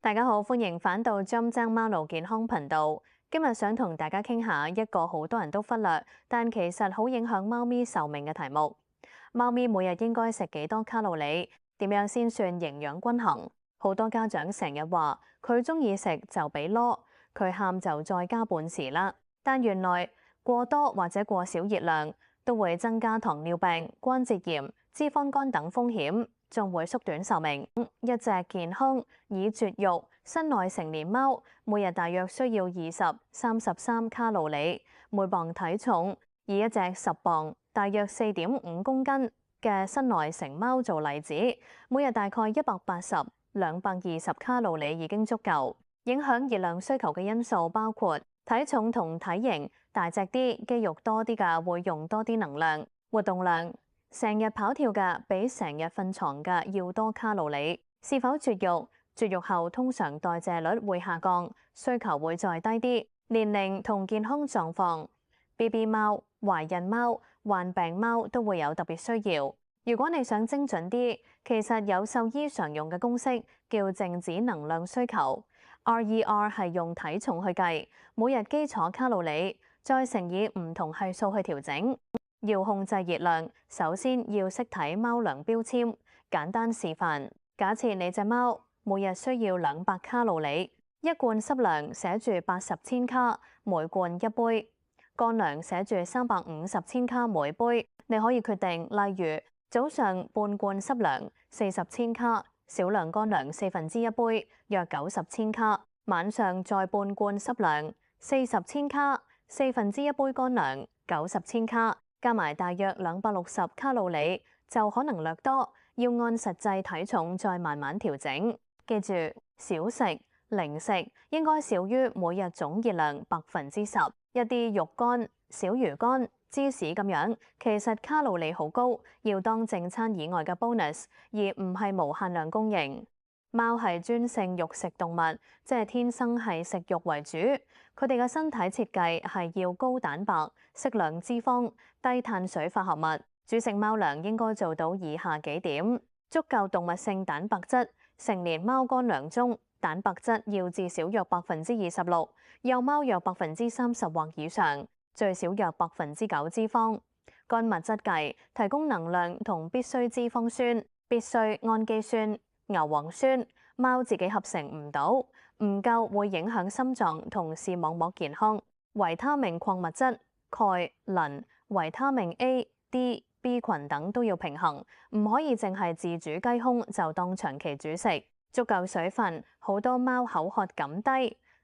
大家好，歡迎返到針爭貓奴健康頻道。今日想同大家傾下一個好多人都忽略，但其實好影響貓咪壽命嘅題目。貓咪每日應該食幾多卡路里？點樣先算營養均衡？好多家長成日話佢中意食就俾囉，佢喊就再加半時啦。但原來過多或者過少熱量都會增加糖尿病、關節炎、脂肪肝等風險，仲會縮短壽命。一隻健康已絕育室內成年貓，每日大約需要33卡路里每磅體重。以一隻10磅大約4.5公斤嘅室內成貓做例子，每日大概180-220卡路里已經足夠。影響熱量需求嘅因素包括體重同體型，大隻啲、肌肉多啲嘅會用多啲能量；活動量，成日跑跳嘅比成日瞓床嘅要多卡路里；是否絕育，絕育後通常代謝率會下降，需求會再低啲；年齡同健康狀況。BB 貓、懷孕貓、患病貓都會有特別需要。如果你想精準啲，其實有獸醫常用嘅公式叫靜止能量需求 ，RER 係用體重去計，每日基礎卡路里，再乘以唔同係數去調整。要控制熱量，首先要識睇貓糧標籤。簡單示範，假設你隻貓每日需要200卡路里，一罐濕糧寫住80千卡，每罐1杯。乾糧寫住350千卡每杯，你可以決定，例如早上半罐濕糧40千卡，少量乾糧1/4杯，約90千卡；晚上再半罐濕糧40千卡，1/4杯乾糧90千卡，加埋大約260卡路里，就可能略多，要按實際體重再慢慢調整。記住，少食零食應該少於每日總熱量10%。一啲肉乾、小魚乾、芝士咁樣，其實卡路里好高，要當正餐以外嘅 bonus， 而唔係無限量供應。貓係專性肉食動物，即係天生係食肉為主。佢哋嘅身體設計係要高蛋白、適量脂肪、低碳水化合物。煮食貓糧應該做到以下幾點：足夠動物性蛋白質。成年貓乾糧中，蛋白質要至少約26%，幼貓約30%或以上，最少約9%脂肪。乾物質計，提供能量同必需脂肪酸、必需氨基酸、牛磺酸，貓自己合成唔到，唔夠會影響心臟同視網膜健康。維他命礦物質，鈣、磷、維他命 A、D、B 群等都要平衡，唔可以淨係自煮雞胸就當長期主食。足夠水分，好多貓口渴感低，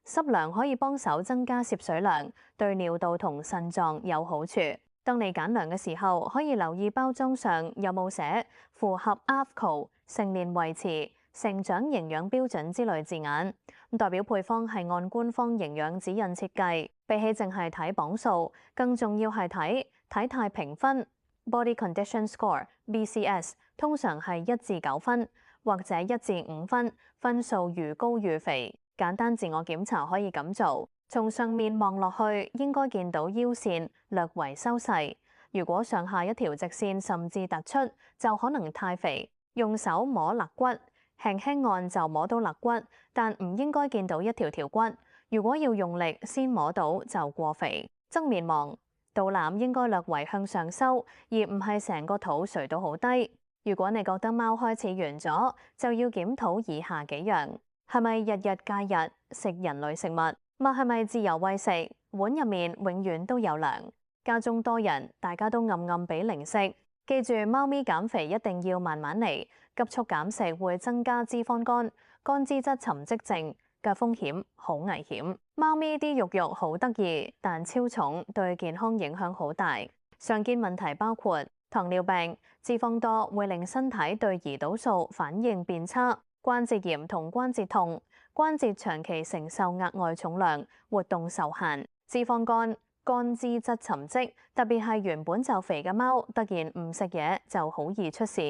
濕糧可以幫手增加攝水量，對尿道同腎臟有好處。當你揀糧嘅時候，可以留意包裝上有冇寫符合 AAFCO 成年維持成長營養標準之類字眼，代表配方係按官方營養指引設計。比起淨係睇磅數，更重要係睇體態評分 （Body Condition Score，BCS），通常係1至9分，或者1至5分，分數愈高愈肥。簡單自我檢查可以咁做，從上面望落去應該見到腰線略為收細，如果上下一條直線甚至突出，就可能太肥。用手摸肋骨，輕輕按就摸到肋骨，但唔應該見到一條條骨。如果要用力先摸到就過肥。側面望，肚腩應該略為向上收，而唔係成個肚垂到好低。如果你覺得貓開始圓咗，就要檢討以下幾樣：係咪日日戒日食人類食物？貓係咪自由餵食？碗入面永遠都有糧？家中多人，大家都暗暗俾零食。記住，貓咪減肥一定要慢慢嚟，急速減食會增加脂肪肝、肝脂質沉積症嘅風險，好危險。貓咪啲肉好得意，但超重對健康影響好大。常見問題包括糖尿病、脂肪多會令身體對胰島素反應變差，關節炎同關節痛，關節長期承受額外重量，活動受限，脂肪肝、肝脂質沉積，特別係原本就肥嘅貓，突然唔食嘢就好易出事。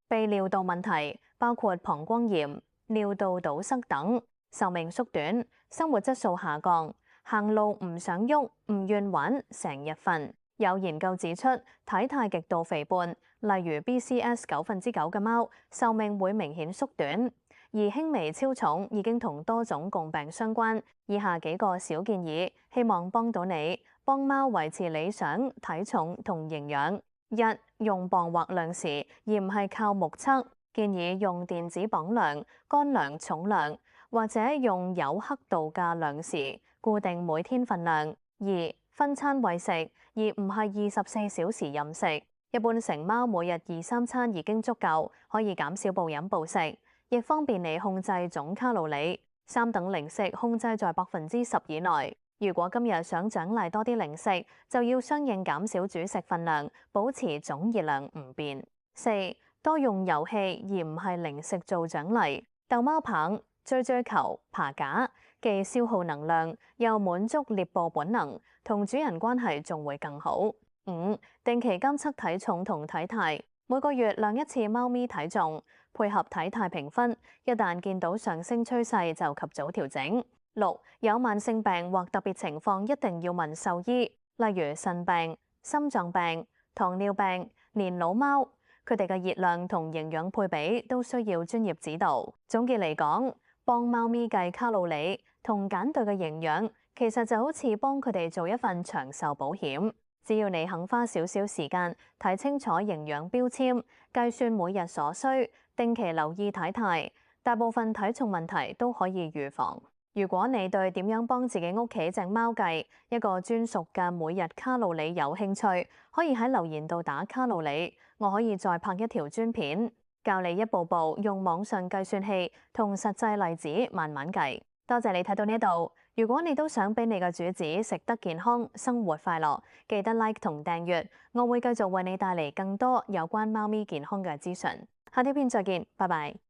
泌尿道問題包括膀胱炎、尿道堵塞等，壽命縮短，生活質素下降，行路唔想喐，唔願玩，成日瞓。有研究指出，體態極度肥胖，例如 BCS 9%嘅貓，壽命會明顯縮短。而輕微超重已經同多種共病相關。以下幾個小建議，希望幫到你，幫貓維持理想體重同營養。1. 用磅或量時，而唔係靠目測。建議用電子磅量、乾糧重量，或者用有刻度嘅量時，固定每天份量。2. 分餐餵食，而唔係24小時任食。一般成貓每日2-3餐已經足夠，可以減少暴飲暴食，亦方便你控制總卡路里。3等零食控制在10%以內。如果今日想獎勵多啲零食，就要相應減少主食份量，保持總熱量唔變。4. 多用遊戲而唔係零食做獎勵，逗貓棒、追球、爬架，既消耗能量，又滿足獵捕本能，同主人關係仲會更好。5. 定期監測體重同體態，每個月量一次貓咪體重，配合體態評分，一旦見到上升趨勢就及早調整。6. 有慢性病或特別情況一定要問獸醫，例如腎病、心臟病、糖尿病、年老貓。佢哋嘅熱量同營養配比都需要專業指導。總結嚟講，幫貓咪計卡路里同揀對嘅營養，其實就好似幫佢哋做一份長壽保險。只要你肯花少少時間睇清楚營養標籤，計算每日所需，定期留意體態，大部分體重問題都可以預防。如果你對點樣幫自己屋企隻貓計一個專屬嘅每日卡路里有興趣，可以喺留言度打卡路里，我可以再拍一條專片，教你一步步用網上計算器同實際例子慢慢計。多謝你睇到呢度，如果你都想俾你嘅主子食得健康、生活快樂，記得 like 同訂閱，我會繼續為你帶嚟更多有關貓咪健康嘅資訊。下條片再見，拜拜。